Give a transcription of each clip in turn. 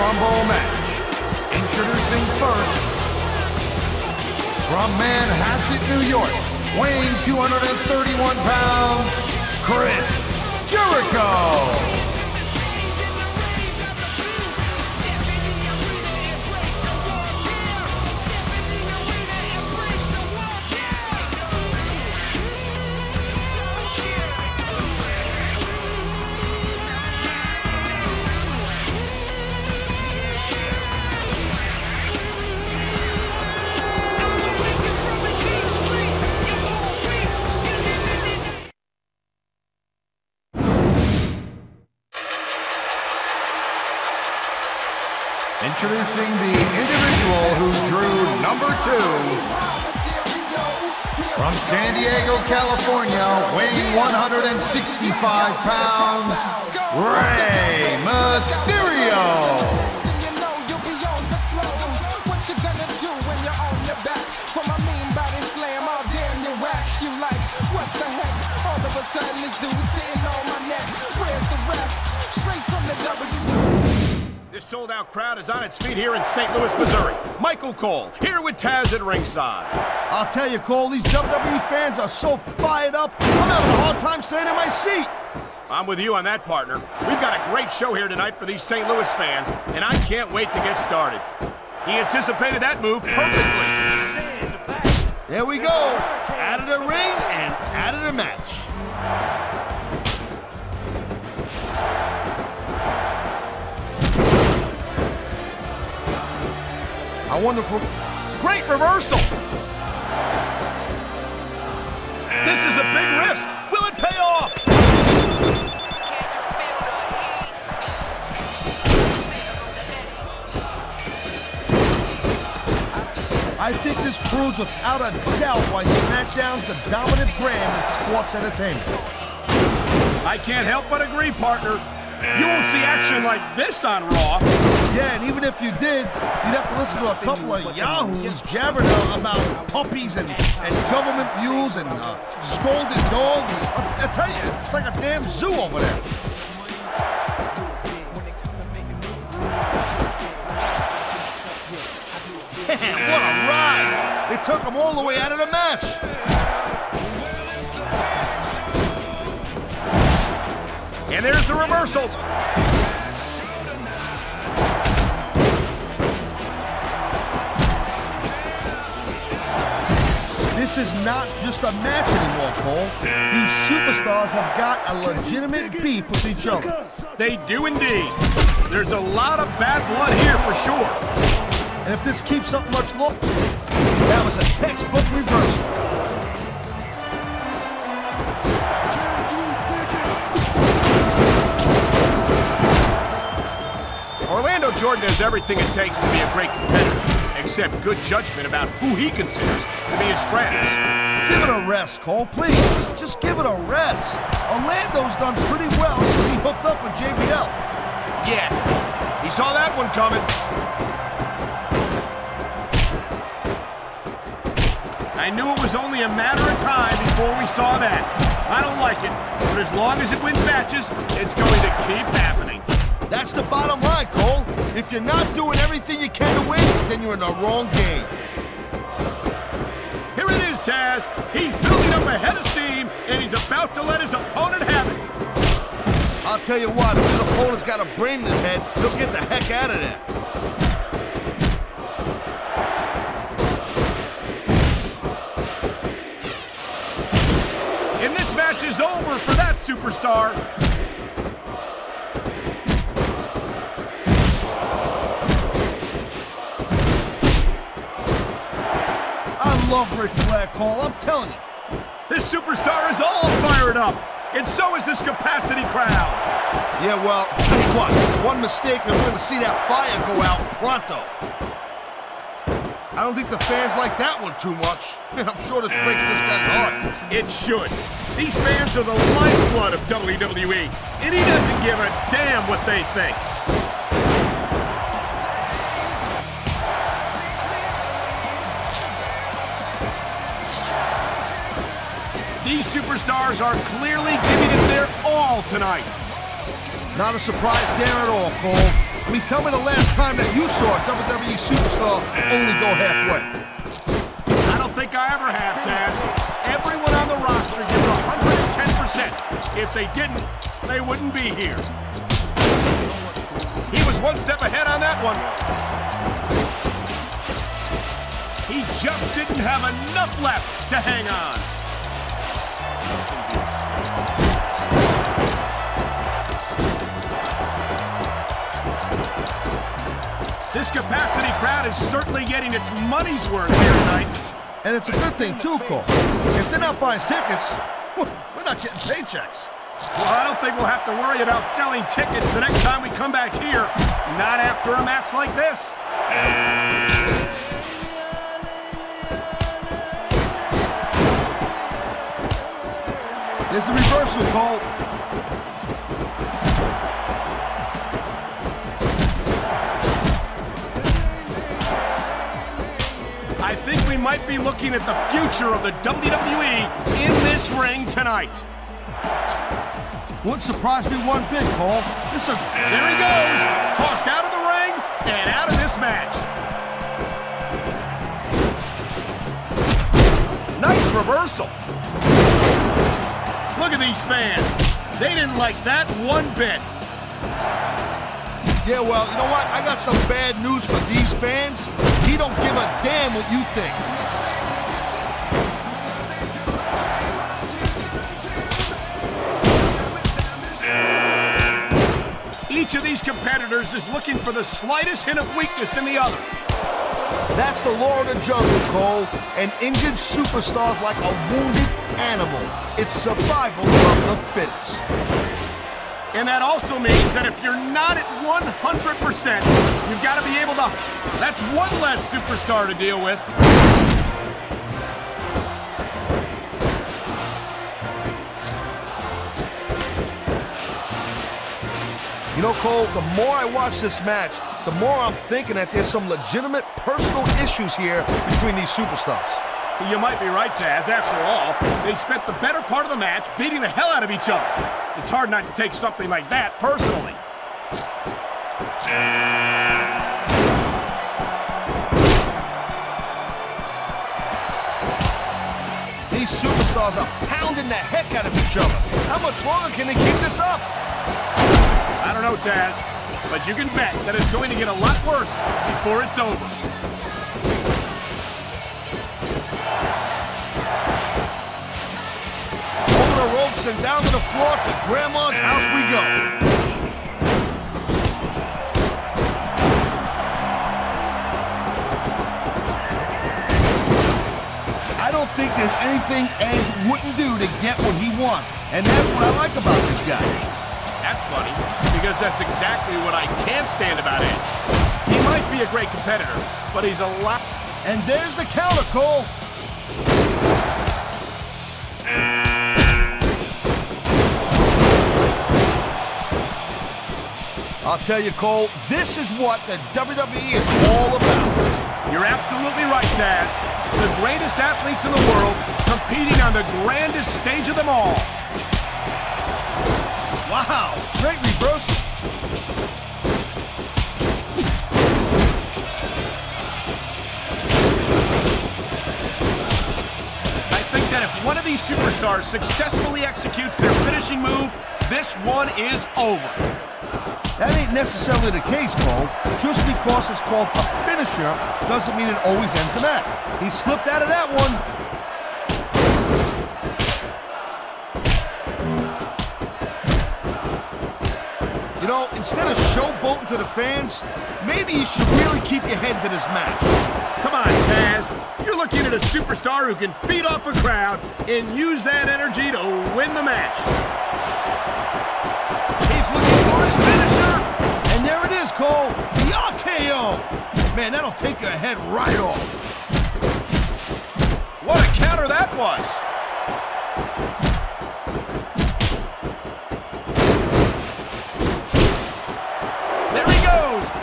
Rumble match. Introducing first, from Manhasset, New York, weighing 231 pounds, Chris Jericho. Introducing the individual who drew number 2, from San Diego, California, weighing 165 pounds, Rey Mysterio. Sudden this dude sitting on my neck. Where's the ref? Straight from the WWE. This sold-out crowd is on its feet here in St. Louis, Missouri. Michael Cole, here with Taz at ringside. I'll tell you, Cole, these WWE fans are so fired up, I'm having a hard time staying in my seat. I'm with you on that, partner. We've got a great show here tonight for these St. Louis fans, and I can't wait to get started. He anticipated that move perfectly. There we go. Out of the ring and out of the match. I wonder if great reversal! This is a big risk! Will it pay off? I think this proves without a doubt why SmackDown's the dominant brand in sports entertainment. I can't help but agree, partner. You won't see action like this on Raw. Yeah, and even if you did, you'd have to listen to a couple of yahoos jabbering about puppies and government mules and scolded dogs. I tell you, it's like a damn zoo over there. Man, what a ride! They took him all the way out of the match. And there's the reversal. This is not just a match anymore, Cole. These superstars have got a legitimate beef with each other. They do indeed. There's a lot of bad blood here for sure. And if this keeps up much longer, that was a textbook reversal. Orlando Jordan has everything it takes to be a great competitor, except good judgment about who he considers to be his friends. Give it a rest, Cole, please. Just give it a rest. Orlando's done pretty well since he hooked up with JBL. Yeah, he saw that one coming. I knew it was only a matter of time before we saw that. I don't like it, but as long as it wins matches, it's going to keep happening. That's the bottom line, Cole. If you're not doing everything you can to win, then you're in the wrong game. Here it is, Taz. He's building up a head of steam, and he's about to let his opponent have it. I'll tell you what, if his opponent's got a brain in his head, he'll get the heck out of there. And this match is over for that superstar. I love Ric Flair, Cole, I'm telling you. This superstar is all fired up, and so is this capacity crowd. Yeah, well, tell you what, one mistake and we're going to see that fire go out pronto. I don't think the fans like that one too much. I'm sure this breaks this guy's heart. It should. These fans are the lifeblood of WWE, and he doesn't give a damn what they think. These superstars are clearly giving it their all tonight. Not a surprise there at all, Cole. I mean, tell me the last time that you saw a WWE superstar only go halfway. I don't think I ever have, Taz. Everyone on the roster gives 110%. If they didn't, they wouldn't be here. He was one step ahead on that one. He just didn't have enough left to hang on. This capacity crowd is certainly getting its money's worth here tonight. And it's a good thing, too, Cole. If they're not buying tickets, we're not getting paychecks. Well, I don't think we'll have to worry about selling tickets the next time we come back here. Not after a match like this. There's the reversal, Cole. I think we might be looking at the future of the WWE in this ring tonight. Wouldn't surprise me one bit, Cole. There he goes, tossed out of the ring and out of this match. Nice reversal. Look at these fans. They didn't like that one bit. Yeah, well, you know what? I got some bad news for these fans. He don't give a damn what you think. Each of these competitors is looking for the slightest hint of weakness in the other. That's the law of the jungle, Cole. And injured superstars like a wounded animal. It's survival of the fittest. And that also means that if you're not at 100%, you've got to be able to... That's one less superstar to deal with. You know, Cole, the more I watch this match, the more I'm thinking that there's some legitimate personal issues here between these superstars. You might be right, Taz. After all, they spent the better part of the match beating the hell out of each other. It's hard not to take something like that personally. These superstars are pounding the heck out of each other. How much longer can they keep this up? I don't know, Taz, but you can bet that it's going to get a lot worse before it's over. Over the ropes and down to the floor to Grandma's house we go. I don't think there's anything Edge wouldn't do to get what he wants, and that's what I like about this guy. That's funny, because that's exactly what I can't stand about Edge. He might be a great competitor, but he's a lot... And there's the counter, Cole. I'll tell you, Cole, this is what the WWE is all about. You're absolutely right, Taz. The greatest athletes in the world competing on the grandest stage of them all. Wow, great reversal. I think that if one of these superstars successfully executes their finishing move, this one is over. That ain't necessarily the case, Cole. Just because it's called a finisher doesn't mean it always ends the match. He slipped out of that one. You know, instead of showboating to the fans, maybe you should really keep your head to this match. Come on, Taz. You're looking at a superstar who can feed off a crowd and use that energy to win the match. He's looking for his finisher. And there it is, Cole. The RKO. Man, that'll take your head right off. What a counter that was.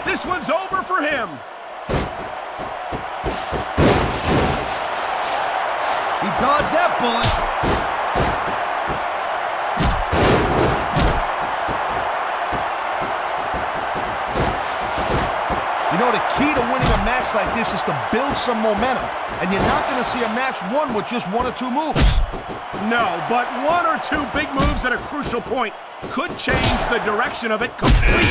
This one's over for him. He dodged that bullet. know, the key to winning a match like this is to build some momentum. And you're not going to see a match won with just 1 or 2 moves. No, but 1 or 2 big moves at a crucial point could change the direction of it completely.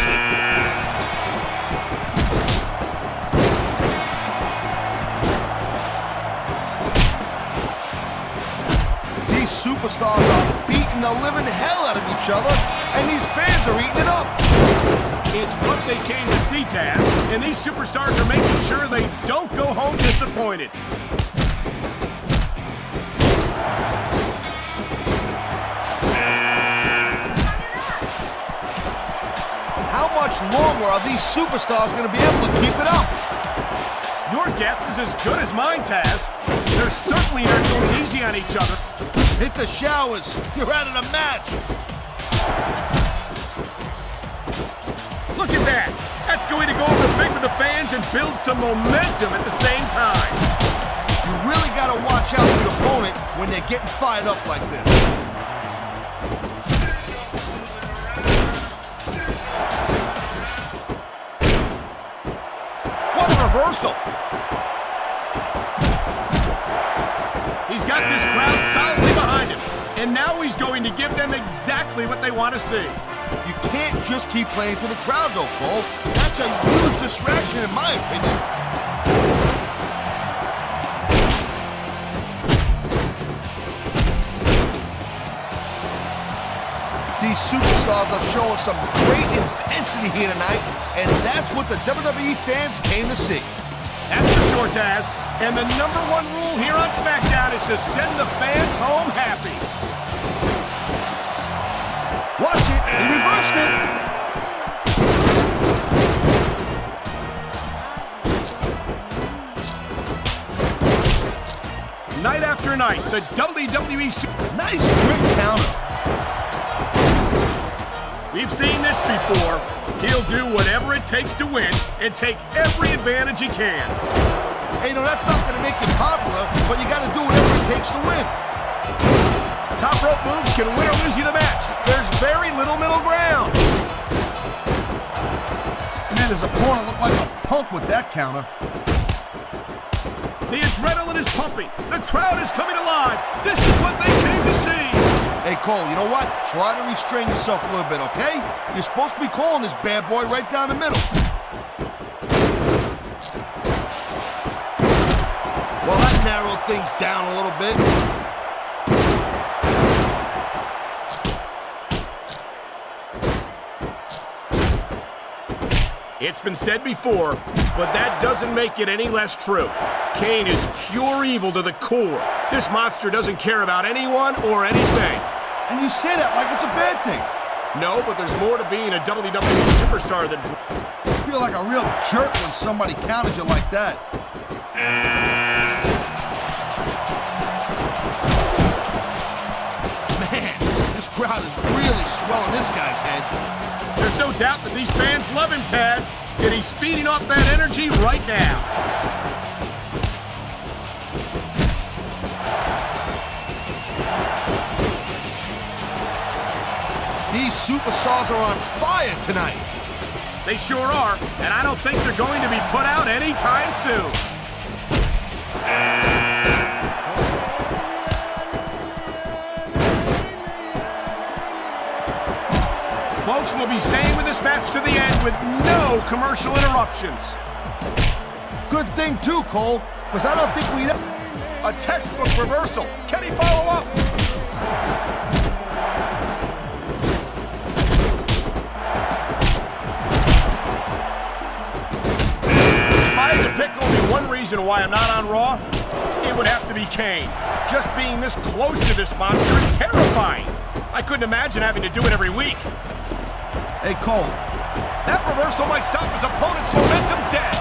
These superstars are beating the living hell out of each other, and these fans are eating it up. It's what they came to see, Taz, and these superstars are making sure they don't go home disappointed. How much longer are these superstars going to be able to keep it up? Your guess is as good as mine, Taz. They're certainly not going easy on each other. Hit the showers. You're out of the match. Look at that. That's going to go over big with the fans and build some momentum at the same time. You really got to watch out for your opponent when they're getting fired up like this. What a reversal. He's got this crowd solidly behind him, and now he's going to give them exactly what they want to see. You can't just keep playing for the crowd, though, Cole. That's a huge distraction, in my opinion. These superstars are showing some great intensity here tonight, and that's what the WWE fans came to see. That's for sure, Taz. And the #1 rule here on SmackDown is to send the fans home happy. Watch it. He reversed it. Night after night, the WWE... Nice quick counter. We've seen this before. He'll do whatever it takes to win and take every advantage he can. Hey, no, that's not going to make you popular, but you got to do whatever it takes to win. Top rope moves can win or lose you the match. There's very little middle ground. Man, his opponent looked like a punk with that counter. The adrenaline is pumping. The crowd is coming alive. This is what they came to see. Hey, Cole, you know what? Try to restrain yourself a little bit, okay? You're supposed to be calling this bad boy right down the middle. Well, that narrowed things down a little bit. It's been said before, but that doesn't make it any less true. Kane is pure evil to the core. This monster doesn't care about anyone or anything. And you say that like it's a bad thing. No, but there's more to being a WWE superstar than... You feel like a real jerk when somebody counters you like that. Man, this crowd is really swelling this guy's head. There's no doubt that these fans love him, Taz, and he's feeding off that energy right now. These superstars are on fire tonight. They sure are, and I don't think they're going to be put out anytime soon. Folks will be staying with this match to the end with no commercial interruptions. Good thing too, Cole, because I don't think we... A textbook reversal. Can he follow up? If I had to pick only one reason why I'm not on Raw, it would have to be Kane. Just being this close to this monster is terrifying. I couldn't imagine having to do it every week. Hey, Cole. That reversal might stop his opponent's momentum dead.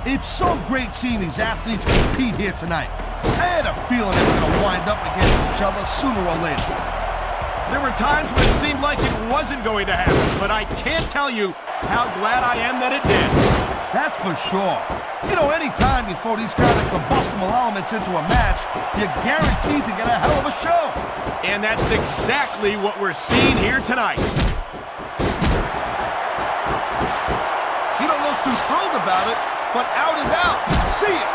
It's so great seeing these athletes compete here tonight. I had a feeling they were going to wind up against each other sooner or later. There were times when it seemed like it wasn't going to happen, but I can't tell you how glad I am that it did. That's for sure. You know, anytime you throw these kind of combustible elements into a match, you're guaranteed to get a hell of a show. And that's exactly what we're seeing here tonight. He don't look too thrilled about it, but out is out. See it.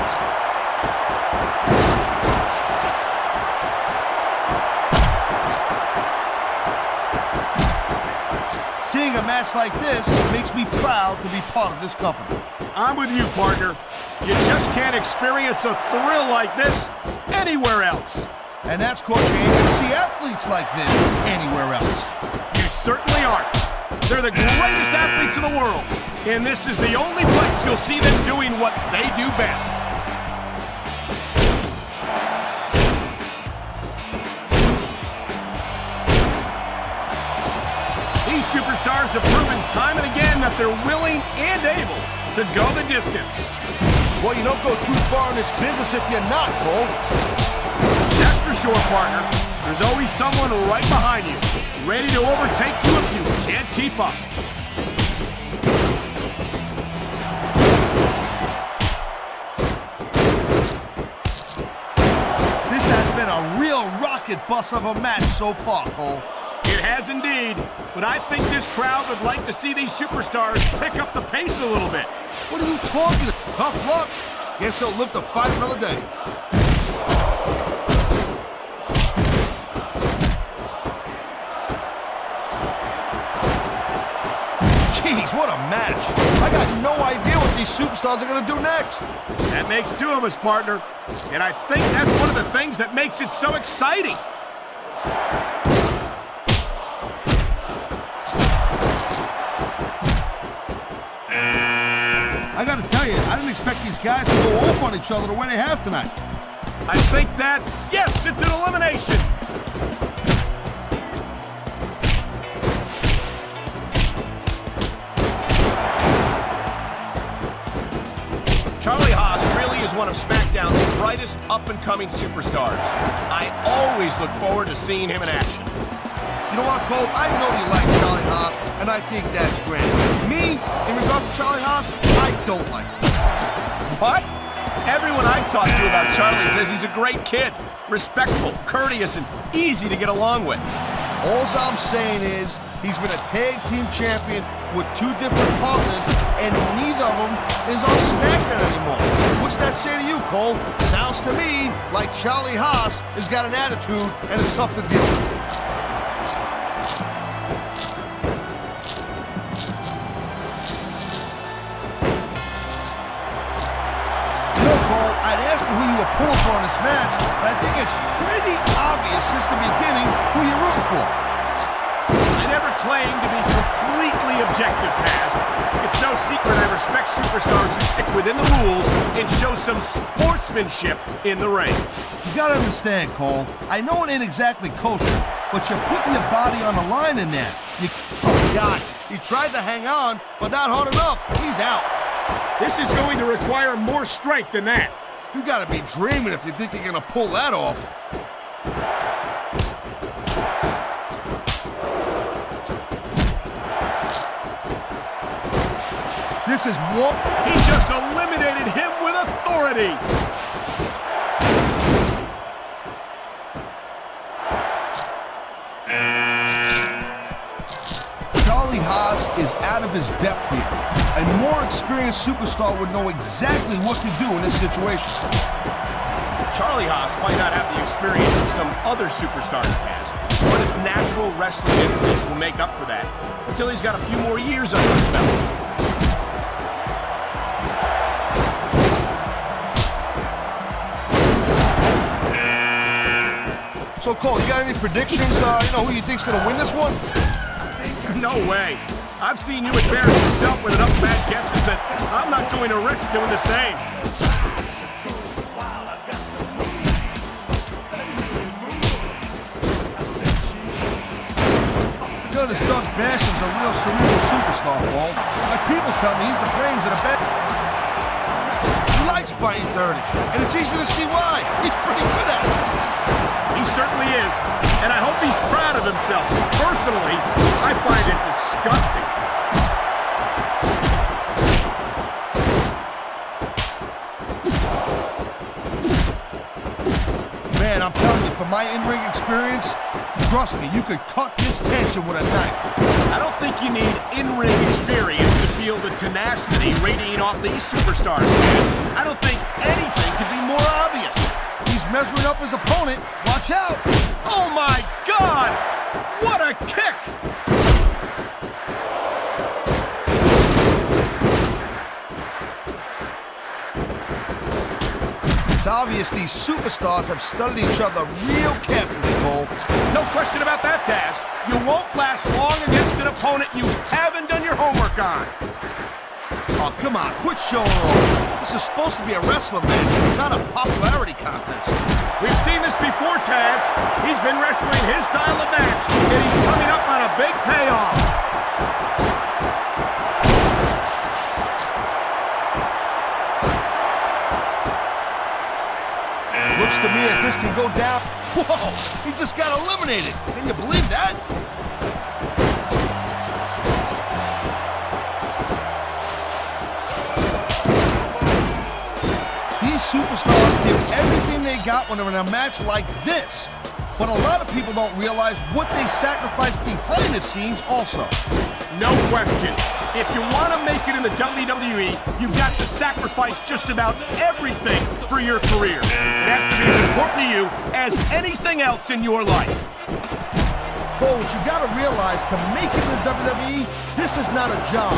Seeing a match like this makes me proud to be part of this company. I'm with you, partner. You just can't experience a thrill like this anywhere else. And that's because you ain't gonna see athletes like this anywhere else. You certainly aren't. They're the greatest athletes in the world. And this is the only place you'll see them doing what they do best. These superstars have proven time and again that they're willing and able to go the distance. Well, you don't go too far in this business if you're not, Cole. That's for sure, partner. There's always someone right behind you, ready to overtake you if you can't keep up. This has been a real rocket bus of a match so far, Cole. It has indeed, but I think this crowd would like to see these superstars pick up the pace a little bit. What are you talking about? Tough luck. Guess they'll live to fight another day. Jeez, what a match. I got no idea what these superstars are going to do next. That makes two of us, partner. And I think that's one of the things that makes it so exciting. I got to tell you, I didn't expect these guys to go off on each other the way they have tonight. I think that's, yes, it's an elimination. Charlie Haas really is one of SmackDown's brightest up-and-coming superstars. I always look forward to seeing him in action. You know what, Cole? I know you like Charlie Haas, and I think that's great. Me, in regards to Charlie Haas, I don't like him. What? Everyone I've talked to about Charlie says he's a great kid, respectful, courteous, and easy to get along with. All I'm saying is he's been a tag team champion with two different partners, and neither of them is on SmackDown anymore. What's that say to you, Cole? Sounds to me like Charlie Haas has got an attitude, and it's tough to deal with. I'd ask you who you were pulling for in this match, but I think it's pretty obvious since the beginning who you're rooting for. I never claimed to be completely objective, Taz. It's no secret I respect superstars who stick within the rules and show some sportsmanship in the ring. You gotta understand, Cole, I know it ain't exactly kosher, but you're putting your body on the line in that. Oh, God, he tried to hang on, but not hard enough. He's out. This is going to require more strength than that. You gotta be dreaming if you think you're gonna pull that off. This is what? He just eliminated him with authority. Charlie Haas is out of his depth here. A more experienced superstar would know exactly what to do in this situation. Charlie Haas might not have the experience of some other superstars, Taz, but his natural wrestling instincts will make up for that until he's got a few more years under his belt. So, Cole, you got any predictions? You know who you think's gonna win this one? No way. I've seen you embarrass yourself with enough bad guesses that I'm not going to risk doing the same. Good as Doug Bash is a real cerebral superstar, Paul. My people tell me he's the brains of the band. He likes fighting dirty, and it's easy to see why. He's pretty good at it. He certainly is, and I hope he's proud of himself. Personally, I find it disgusting. Man, I'm telling you, from my in-ring experience, Trust me, you could cut this tension with a knife. I don't think you need in-ring experience to feel the tenacity radiating off these superstars, guys. I don't think anything could be more obvious. He's measuring up his opponent. Watch out. Oh, my God! What a kick! It's obvious these superstars have studied each other real carefully, Cole. No question about that, Taz. You won't last long against an opponent you haven't done your homework on. Oh, come on, quit showing off. This is supposed to be a wrestling match, not a popularity contest. We've seen this before, Taz. He's been wrestling his style of match, and he's coming up on a big payoff. Looks to me as this can go down. Whoa, he just got eliminated. Can you believe that? These superstars give everything they got when they're in a match like this. But a lot of people don't realize what they sacrifice behind the scenes also. No question. If you want to make it in the WWE, you've got to sacrifice just about everything for your career. It has to be as important to you as anything else in your life. Cole, what you got to realize, to make it in the WWE, this is not a job.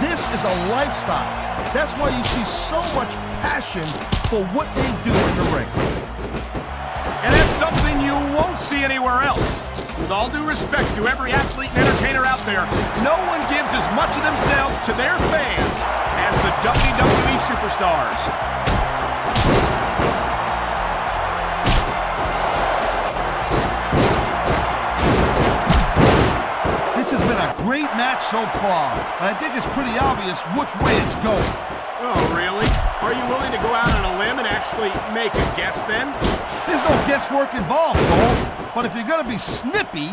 This is a lifestyle. That's why you see so much passion for what they do in the ring. And that's something you won't see anywhere else. With all due respect to every athlete and entertainer out there, no one gives as much of themselves to their fans as the WWE superstars. This has been a great match so far, and I think it's pretty obvious which way it's going. Oh, really? Are you willing to go out on a limb and actually make a guess then? There's no guesswork involved, Cole. But if you're gonna be snippy,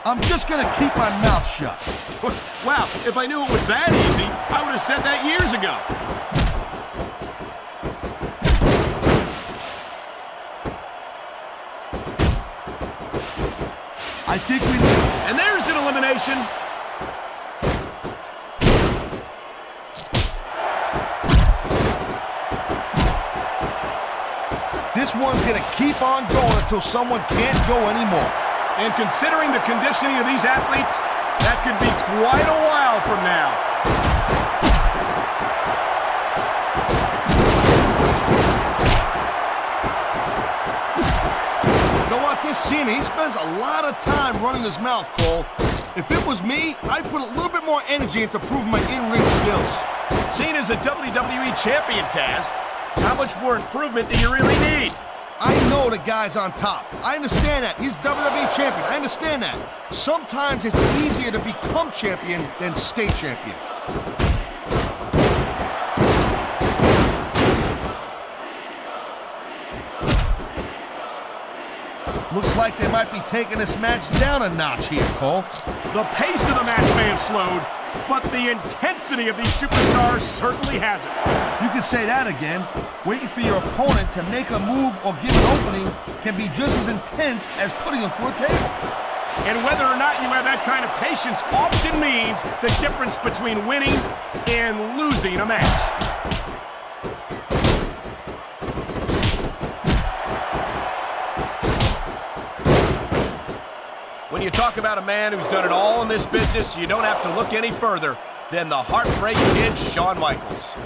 I'm just gonna keep my mouth shut. Wow, if I knew it was that easy, I would have said that years ago. I think we... And there's an elimination. This one's gonna keep on going until someone can't go anymore. And considering the conditioning of these athletes, that could be quite a while from now. You know what, this Cena, he spends a lot of time running his mouth, Cole. If it was me, I'd put a little bit more energy into proving my in-ring skills. Cena's a WWE champion, Taz. How much more improvement do you really need? I know the guy's on top. I understand that. He's WWE champion. I understand that. Sometimes it's easier to become champion than stay champion. Looks like they might be taking this match down a notch here, Cole. The pace of the match may have slowed, but the intensity of these superstars certainly hasn't. You can say that again. Waiting for your opponent to make a move or give an opening can be just as intense as putting them through a table. And whether or not you have that kind of patience often means the difference between winning and losing a match. When you talk about a man who's done it all in this business, you don't have to look any further than the Heartbreak Kid, Shawn Michaels.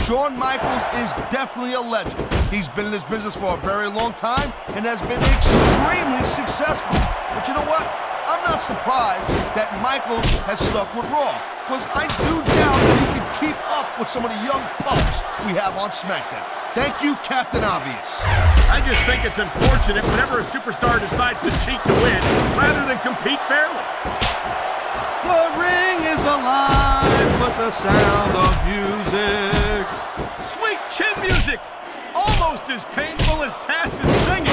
Shawn Michaels is definitely a legend. He's been in this business for a very long time and has been extremely successful. But you know what? I'm not surprised that Michaels has stuck with Raw, because I do doubt that he can keep up with some of the young pups we have on SmackDown. Thank you, Captain Obvious. I just think it's unfortunate whenever a superstar decides to cheat to win rather than compete fairly. The ring is alive with the sound of music. Sweet chin music! Almost as painful as Taz's singing.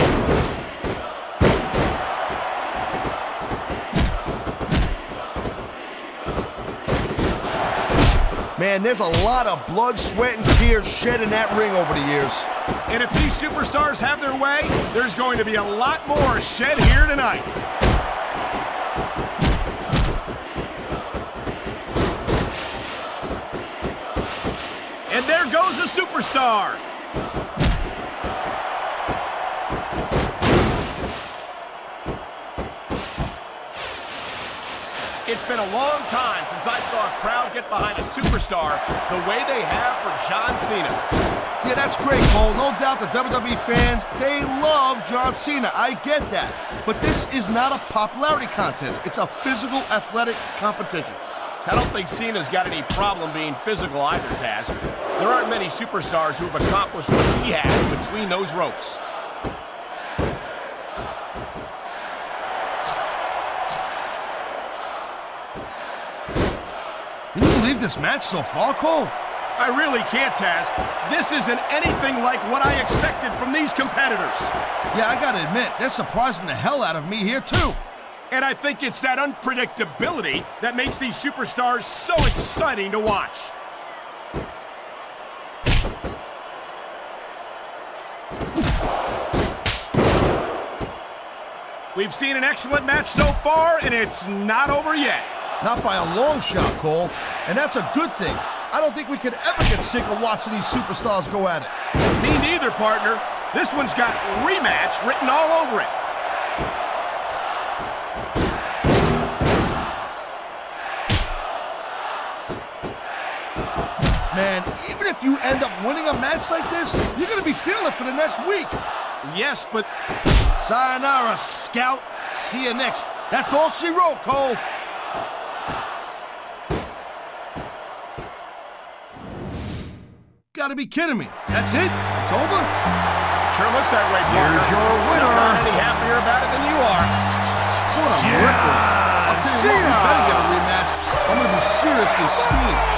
Man, there's a lot of blood, sweat, and tears shed in that ring over the years. And if these superstars have their way, there's going to be a lot more shed here tonight. And there goes a superstar. It's been a long time since I saw a crowd get behind a superstar the way they have for John Cena. Yeah, that's great, Cole. No doubt the WWE fans, they love John Cena. I get that. But this is not a popularity contest. It's a physical, athletic competition. I don't think Cena's got any problem being physical either, Taz. There aren't many superstars who've accomplished what he has between those ropes. Can you believe this match so far, Cole? I really can't, Taz. This isn't anything like what I expected from these competitors. Yeah, I gotta admit, they're surprising the hell out of me here, too. And I think it's that unpredictability that makes these superstars so exciting to watch. We've seen an excellent match so far, and it's not over yet. Not by a long shot, Cole. And that's a good thing. I don't think we could ever get sick of watching these superstars go at it. Me neither, partner. This one's got rematch written all over it. Man, even if you end up winning a match like this, you're gonna be feeling it for the next week. Yes, but... Sayonara, Scout. See you next. That's all she wrote, Cole. Gotta be kidding me. That's it? It's over? Sure looks that way, partner. Here's your winner. I'm not any happier about it than you are. What a record. I'll tell you what, we better get a rematch. I'm gonna be seriously skiing.